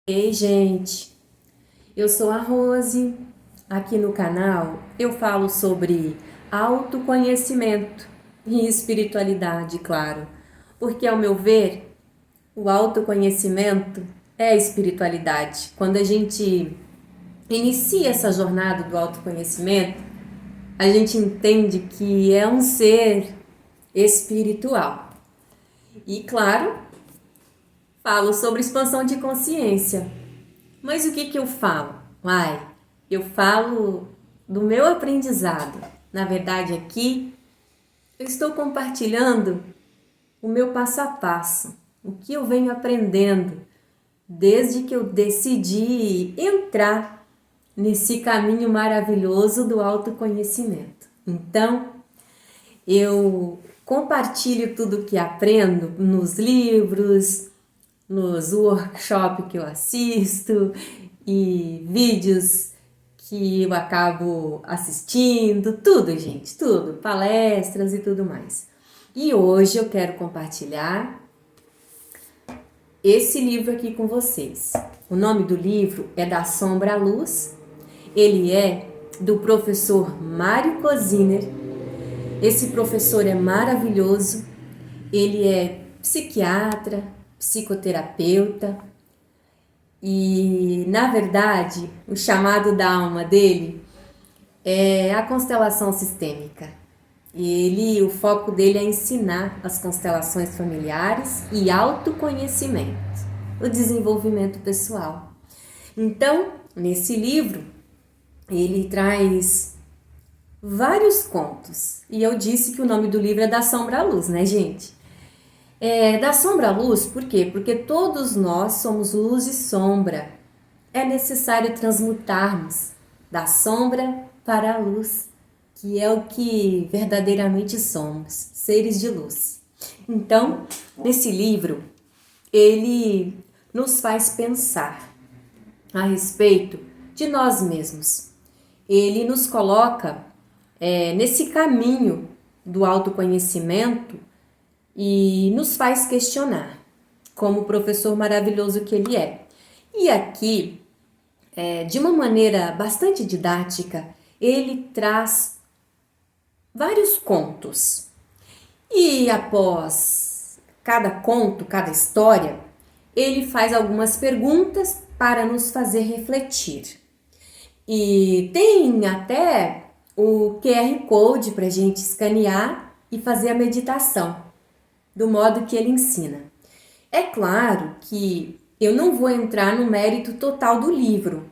Ei, gente, eu sou a Rose. Aqui no canal eu falo sobre autoconhecimento e espiritualidade, claro, porque, ao meu ver, o autoconhecimento é a espiritualidade. Quando a gente inicia essa jornada do autoconhecimento, a gente entende que é um ser espiritual. E, claro, falo sobre expansão de consciência. Mas o que eu falo? Eu falo do meu aprendizado. Na verdade, aqui eu estou compartilhando o meu passo a passo, o que eu venho aprendendo desde que eu decidi entrar nesse caminho maravilhoso do autoconhecimento. Então, eu compartilho tudo que aprendo nos livros, nos workshops que eu assisto e vídeos que eu acabo assistindo, tudo, gente, tudo, palestras e tudo mais. E hoje eu quero compartilhar esse livro aqui com vocês. O nome do livro é Da Sombra à Luz. Ele é do professor Mário Coziner. Esse professor é maravilhoso. Ele é psiquiatra, psicoterapeuta e, na verdade, o chamado da alma dele é a constelação sistêmica. O foco dele é ensinar as constelações familiares e autoconhecimento, o desenvolvimento pessoal. Então, nesse livro, ele traz vários contos. E eu disse que o nome do livro é Da Sombra à Luz, né, gente? Da sombra à luz, por quê? Porque todos nós somos luz e sombra. É necessário transmutarmos da sombra para a luz, que é o que verdadeiramente somos, seres de luz. Então, nesse livro, ele nos faz pensar a respeito de nós mesmos. Ele nos coloca nesse caminho do autoconhecimento e nos faz questionar, como o professor maravilhoso que ele é. E aqui, de uma maneira bastante didática, ele traz vários contos. E após cada conto, cada história, ele faz algumas perguntas para nos fazer refletir. E tem até o QR Code para a gente escanear e fazer a meditação, do modo que ele ensina. É claro que eu não vou entrar no mérito total do livro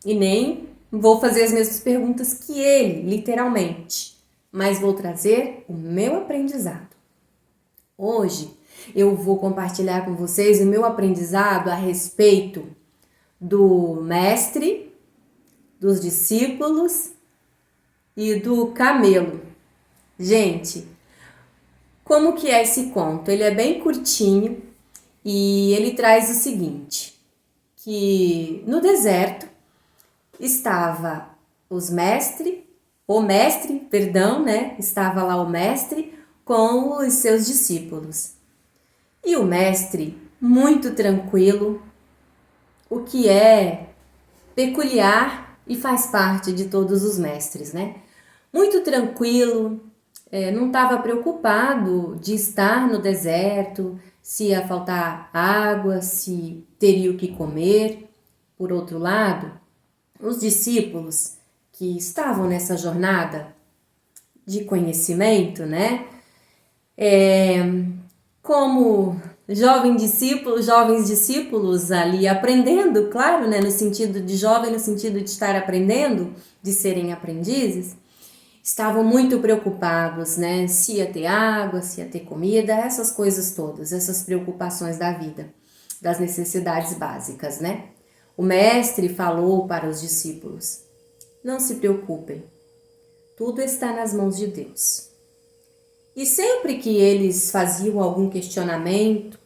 e nem vou fazer as mesmas perguntas que ele, literalmente, mas vou trazer o meu aprendizado. Hoje eu vou compartilhar com vocês o meu aprendizado a respeito do mestre, dos discípulos e do camelo. Gente, como que é esse conto? Ele é bem curtinho e ele traz o seguinte, que no deserto estava estava lá o mestre com os seus discípulos. E o mestre, muito tranquilo, o que é peculiar e faz parte de todos os mestres, né? Muito tranquilo, não estava preocupado de estar no deserto, se ia faltar água, se teria o que comer. Por outro lado, os discípulos que estavam nessa jornada de conhecimento, né? Como jovens discípulos ali aprendendo, claro, né? No sentido de jovem, no sentido de estar aprendendo, de serem aprendizes, estavam muito preocupados, né? Se ia ter água, se ia ter comida, essas coisas todas, essas preocupações da vida, das necessidades básicas, né? O mestre falou para os discípulos: não se preocupem, tudo está nas mãos de Deus. E sempre que eles faziam algum questionamento,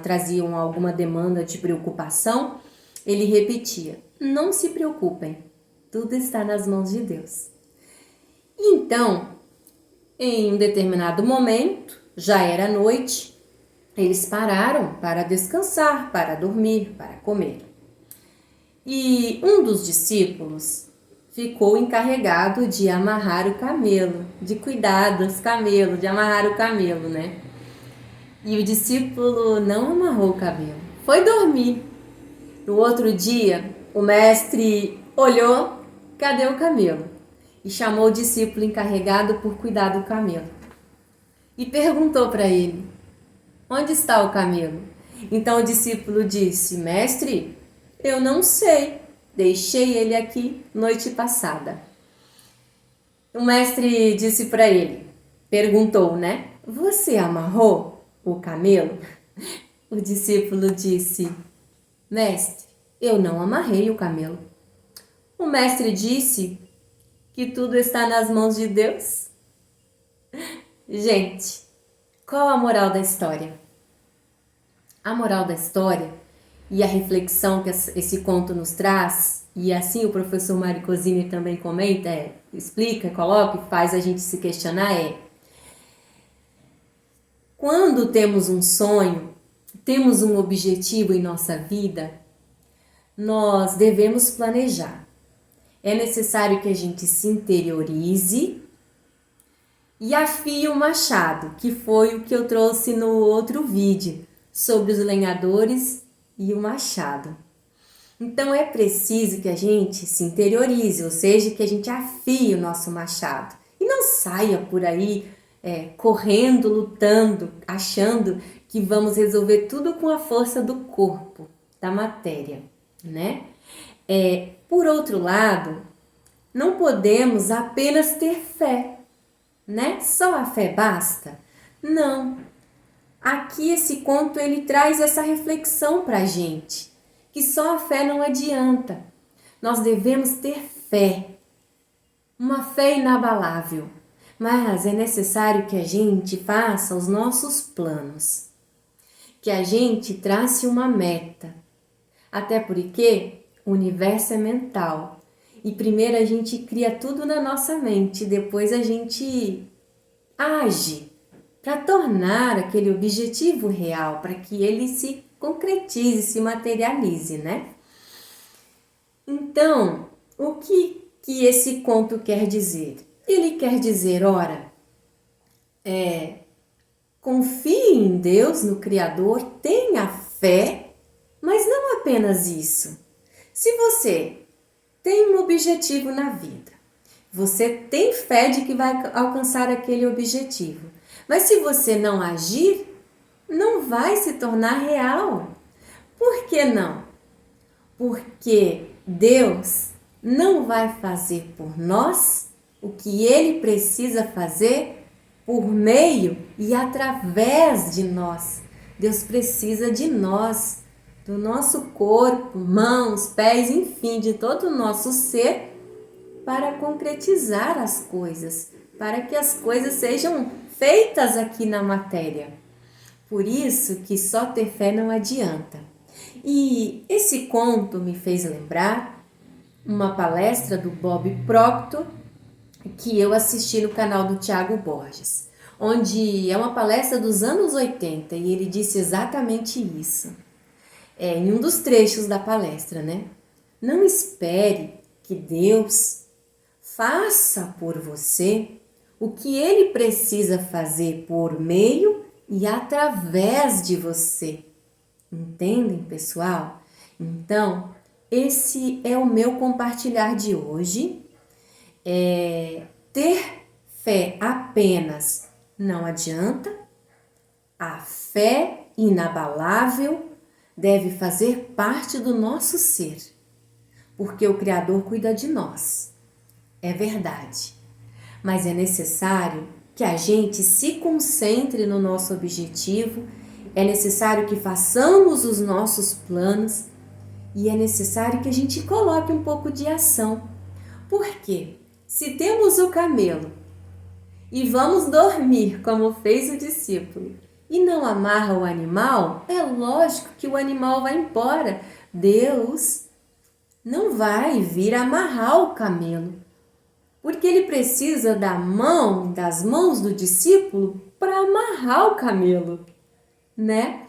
traziam alguma demanda de preocupação, ele repetia: não se preocupem, tudo está nas mãos de Deus. Então, em um determinado momento, já era noite, Eles pararam para descansar, para dormir, para comer. E um dos discípulos ficou encarregado de amarrar o camelo, de cuidar dos camelos, de amarrar o camelo, né? E o discípulo não amarrou o camelo, foi dormir. No outro dia, o mestre olhou, cadê o camelo? E chamou o discípulo encarregado por cuidar do camelo. E perguntou para ele, onde está o camelo? Então o discípulo disse, mestre, eu não sei, deixei ele aqui noite passada. O mestre disse para ele, perguntou, né? Você amarrou o camelo? O discípulo disse, mestre, eu não amarrei o camelo. O mestre disse que tudo está nas mãos de Deus. Gente, qual a moral da história? A moral da história e a reflexão que esse conto nos traz, e assim o professor Mário Cosini também comenta, explica, coloca e faz a gente se questionar quando temos um sonho, temos um objetivo em nossa vida, nós devemos planejar. É necessário que a gente se interiorize e afie o machado, que foi o que eu trouxe no outro vídeo, sobre os lenhadores e o machado. Então é preciso que a gente se interiorize, ou seja, que a gente afie o nosso machado. E não saia por aí correndo, lutando, achando que vamos resolver tudo com a força do corpo, da matéria, né? Por outro lado, não podemos apenas ter fé, né? Só a fé basta? Não. Aqui esse conto ele traz essa reflexão para a gente, que só a fé não adianta. Nós devemos ter fé, uma fé inabalável, mas é necessário que a gente faça os nossos planos, que a gente trace uma meta, até porque o universo é mental e primeiro a gente cria tudo na nossa mente, depois a gente age para tornar aquele objetivo real, para que ele se concretize, se materialize, né? Então, o que esse conto quer dizer? Ele quer dizer, ora, confie em Deus, no Criador, tenha fé, mas não apenas isso. Se você tem um objetivo na vida, você tem fé de que vai alcançar aquele objetivo, mas se você não agir, não vai se tornar real. Por que não? Porque Deus não vai fazer por nós o que Ele precisa fazer por meio e através de nós. Deus precisa de nós, do nosso corpo, mãos, pés, enfim, de todo o nosso ser para concretizar as coisas, para que as coisas sejam feitas aqui na matéria. Por isso que só ter fé não adianta. E esse conto me fez lembrar uma palestra do Bob Proctor que eu assisti no canal do Thiago Borges, onde é uma palestra dos anos 80 e ele disse exatamente isso. Em um dos trechos da palestra, né? Não espere que Deus faça por você o que Ele precisa fazer por meio e através de você. Entendem, pessoal? Então, esse é o meu compartilhar de hoje. Ter fé apenas não adianta. A fé inabalável deve fazer parte do nosso ser, porque o Criador cuida de nós. É verdade, mas é necessário que a gente se concentre no nosso objetivo, é necessário que façamos os nossos planos e é necessário que a gente coloque um pouco de ação. Por quê? Se temos o camelo e vamos dormir, como fez o discípulo, e não amarra o animal, é lógico que o animal vai embora. Deus não vai vir amarrar o camelo, porque ele precisa das mãos do discípulo para amarrar o camelo. né?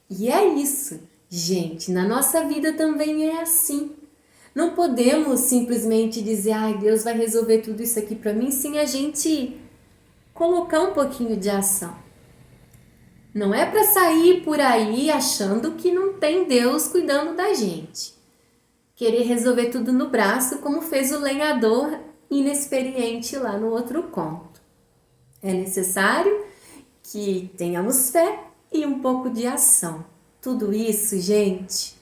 E é isso, gente, na nossa vida também é assim. Não podemos simplesmente dizer, ai, Deus vai resolver tudo isso aqui para mim, sem a gente colocar um pouquinho de ação. Não é para sair por aí achando que não tem Deus cuidando da gente. Querer resolver tudo no braço, como fez o lenhador inexperiente lá no outro conto. É necessário que tenhamos fé e um pouco de ação. Tudo isso, gente,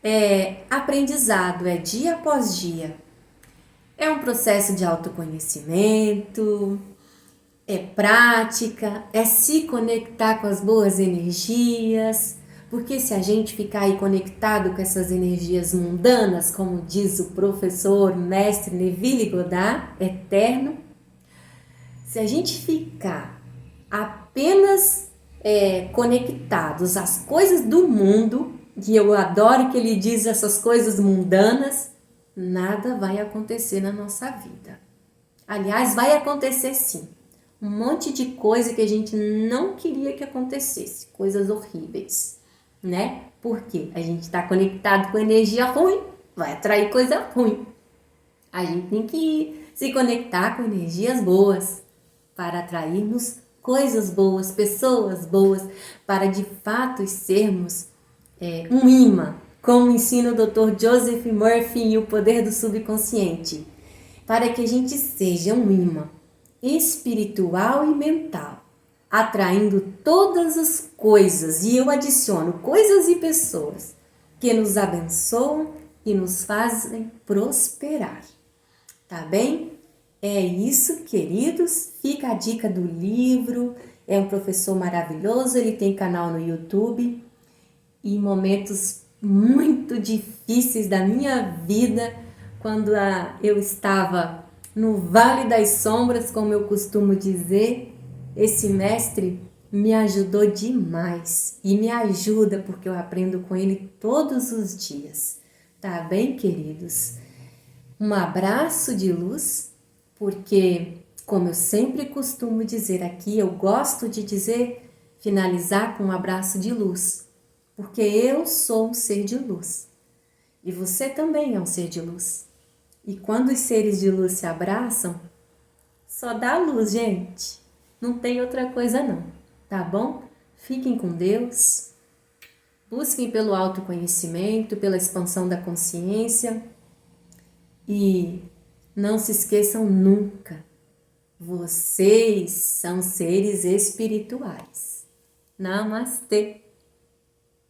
é aprendizado, é dia após dia. É um processo de autoconhecimento, é prática, é se conectar com as boas energias, porque se a gente ficar aí conectado com essas energias mundanas, como diz o professor mestre Neville Goddard, eterno, se a gente ficar apenas conectados às coisas do mundo, que eu adoro que ele diz essas coisas mundanas, nada vai acontecer na nossa vida. Aliás, vai acontecer sim. Um monte de coisa que a gente não queria que acontecesse, coisas horríveis, né? Porque a gente está conectado com energia ruim, vai atrair coisa ruim. A gente tem que se conectar com energias boas para atrairmos coisas boas, pessoas boas, para de fato sermos um imã, como ensina o Dr. Joseph Murphy e o poder do subconsciente, para que a gente seja um imã espiritual e mental, atraindo todas as coisas, e eu adiciono coisas e pessoas que nos abençoam e nos fazem prosperar. Tá bem? É isso, queridos. Fica a dica do livro. É um professor maravilhoso, ele tem canal no YouTube. E momentos muito difíceis da minha vida, quando eu estava no Vale das Sombras, como eu costumo dizer, esse mestre me ajudou demais e me ajuda porque eu aprendo com ele todos os dias. Tá bem, queridos? Um abraço de luz, porque, como eu sempre costumo dizer aqui, eu gosto de dizer, finalizar com um abraço de luz, porque eu sou um ser de luz e você também é um ser de luz. E quando os seres de luz se abraçam, só dá luz, gente. Não tem outra coisa não, tá bom? Fiquem com Deus, busquem pelo autoconhecimento, pela expansão da consciência e não se esqueçam nunca, vocês são seres espirituais. Namastê!